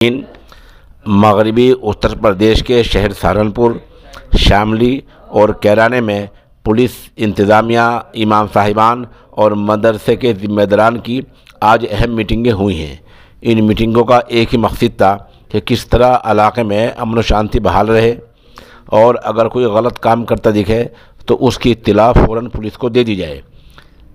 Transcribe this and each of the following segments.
इन मगरबी उत्तर प्रदेश के शहर सहारनपुर, शामली और कैराने में पुलिस इंतज़ामिया, इमाम साहिबान और मदरसे के ज़िम्मेदारान की आज अहम मीटिंगें हुई हैं। इन मीटिंगों का एक ही मकसद था कि किस तरह इलाक़े में अमन व शांति बहाल रहे और अगर कोई गलत काम करता दिखे तो उसकी इत्तला फ़ौरन पुलिस को दे दी जाए।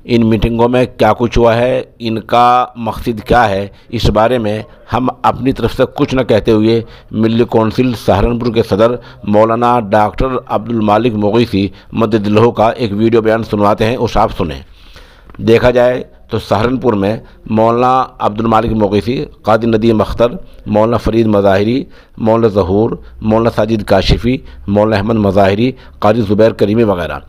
इन मीटिंगों में क्या कुछ हुआ है, इनका मकसद क्या है, इस बारे में हम अपनी तरफ से कुछ न कहते हुए मिल्ली कौंसिल सहारनपुर के सदर मौलाना डॉक्टर अब्दुल मालिक मुगीसी मद्ददिल्लाहु का एक वीडियो बयान सुनवाते हैं, उस आप सुने। देखा जाए तो सहारनपुर में मौलाना अब्दुल मालिक मुगीसी, कादी नदीम अख्तर, मौलाना फरीद मज़ाहिरी, मौलाना ज़हूर, मौलाना साजिद काशिफ़ी, मौलाना अहमद मज़ाहिरी, काजी ज़ुबैर करीमी वगैरह,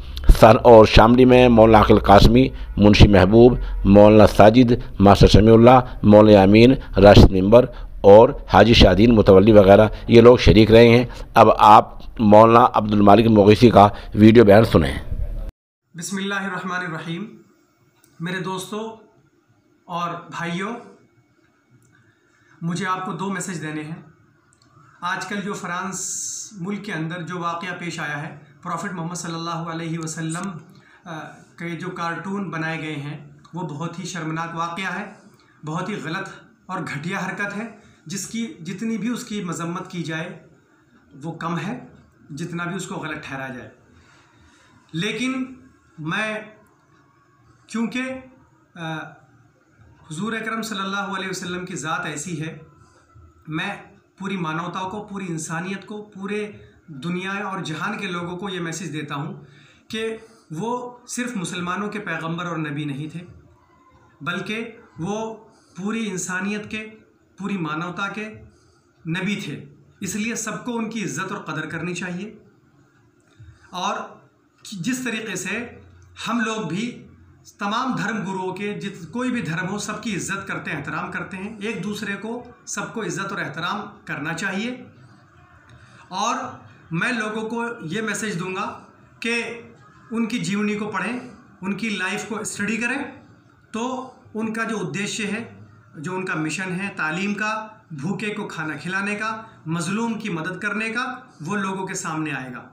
और शामली में मौलाना अक़िल कासमी, मुंशी महबूब, मौलाना साजिद, मास्टर शमीउल्लाह, मौलाना अमीन, राशिद मेंबर और हाजी शादीन मुतवल्ली वगैरह ये लोग शरीक रहे हैं। अब आप मौलाना अब्दुल मालिक मुगीसी का वीडियो बयान सुने। बिस्मिल्लाहिर्रहमानिर्रहीम। मेरे दोस्तों और भाइयों, मुझे आपको दो मैसेज देने हैं। आजकल जो फ्रांस मुल्क के अंदर जो वाक़या पेश आया है, प्रॉफिट मोहम्मद सल्लल्लाहु अलैहि वसल्लम के जो कार्टून बनाए गए हैं, वो बहुत ही शर्मनाक वाक़या है, बहुत ही गलत और घटिया हरकत है, जिसकी जितनी भी उसकी मजम्मत की जाए वो कम है, जितना भी उसको गलत ठहराया जाए। लेकिन मैं क्योंकि हुज़ूर अकरम सल्लल्लाहु अलैहि वसल्लम की ज़ात ऐसी है, मैं पूरी मानवता को, पूरी इंसानियत को, पूरे दुनिया और जहान के लोगों को ये मैसेज देता हूँ कि वो सिर्फ़ मुसलमानों के पैगंबर और नबी नहीं थे, बल्कि वो पूरी इंसानियत के, पूरी मानवता के नबी थे। इसलिए सबको उनकी इज़्ज़त और कदर करनी चाहिए। और जिस तरीक़े से हम लोग भी तमाम धर्म गुरुओं के, कोई भी धर्म हो, सबकी इज़्ज़त करते हैं, एहतराम करते हैं, एक दूसरे को सबको इज़्ज़त और एहतराम करना चाहिए। और मैं लोगों को ये मैसेज दूंगा कि उनकी जीवनी को पढ़ें, उनकी लाइफ को स्टडी करें, तो उनका जो उद्देश्य है, जो उनका मिशन है तालीम का, भूखे को खाना खिलाने का, मज़लूम की मदद करने का, वो लोगों के सामने आएगा।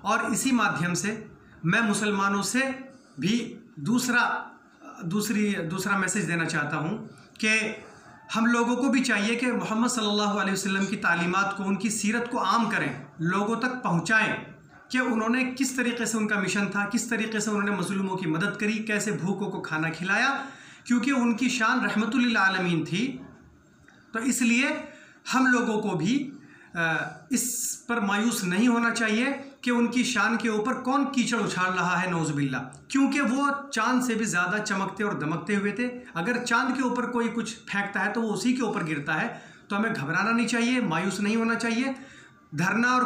और इसी माध्यम से मैं मुसलमानों से भी दूसरा मैसेज देना चाहता हूँ कि हम लोगों को भी चाहिए कि मोहम्मद सल्लल्लाहु अलैहि वसल्लम की तालीमात को, उनकी सीरत को आम करें, लोगों तक पहुँचाएँ कि उन्होंने किस तरीके से, उनका मिशन था, किस तरीके से उन्होंने मज़लूमों की मदद करी, कैसे भूखों को खाना खिलाया, क्योंकि उनकी शान रहमतुल लिल आलमीन थी। तो इसलिए हम लोगों को भी इस पर मायूस नहीं होना चाहिए कि उनकी शान के ऊपर कौन कीचड़ उछाल रहा है, नौज़ुबिल्लाह, क्योंकि वो चांद से भी ज़्यादा चमकते और दमकते हुए थे। अगर चांद के ऊपर कोई कुछ फेंकता है तो वो उसी के ऊपर गिरता है। तो हमें घबराना नहीं चाहिए, मायूस नहीं होना चाहिए। धरना और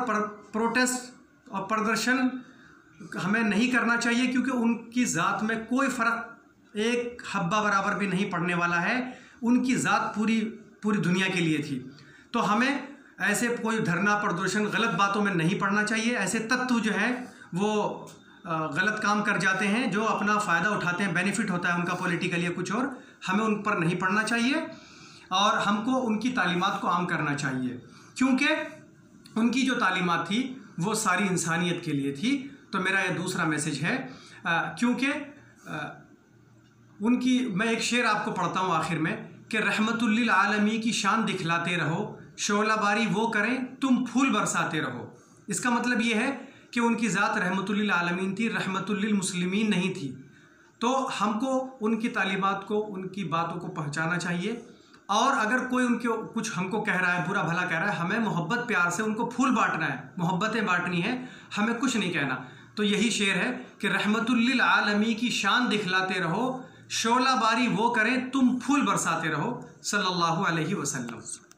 प्रोटेस्ट और प्रदर्शन हमें नहीं करना चाहिए, क्योंकि उनकी ज़ात में कोई फ़र्क एक हब्बा बराबर भी नहीं पड़ने वाला है। उनकी ज़ात पूरी दुनिया के लिए थी। तो हमें ऐसे कोई धरना, प्रदर्शन, गलत बातों में नहीं पड़ना चाहिए। ऐसे तत्व जो हैं वो गलत काम कर जाते हैं, जो अपना फ़ायदा उठाते हैं, बेनिफिट होता है उनका पॉलिटिकल या कुछ और, हमें उन पर नहीं पड़ना चाहिए और हमको उनकी तालीमात को आम करना चाहिए, क्योंकि उनकी जो तालीमात थी वो सारी इंसानियत के लिए थी। तो मेरा ये दूसरा मैसेज है, क्योंकि उनकी, मैं एक शेर आपको पढ़ता हूँ आखिर में कि रहमतुल लिल आलमी की शान दिखलाते रहो, शोलाबारी वो करें तुम फूल बरसाते रहो। इसका मतलब ये है कि उनकी ज़ात रहमतुल लिल आलमीन थी, रहमतुल लिल मुस्लिमीन नहीं थी। तो हमको उनकी तालीमात को, उनकी बातों को पहुंचाना चाहिए। और अगर कोई उनके कुछ हमको कह रहा है, बुरा भला कह रहा है, हमें मोहब्बत प्यार से उनको फूल बांटना है, मोहब्बतें बांटनी है, हमें कुछ नहीं कहना। तो यही शेर है कि रहमतुल लिल आलमी की शान दिखलाते रहो, शोलाबारी वो करें तुम फूल बरसाते रहो, सल्लल्लाहु अलैहि वसल्लम।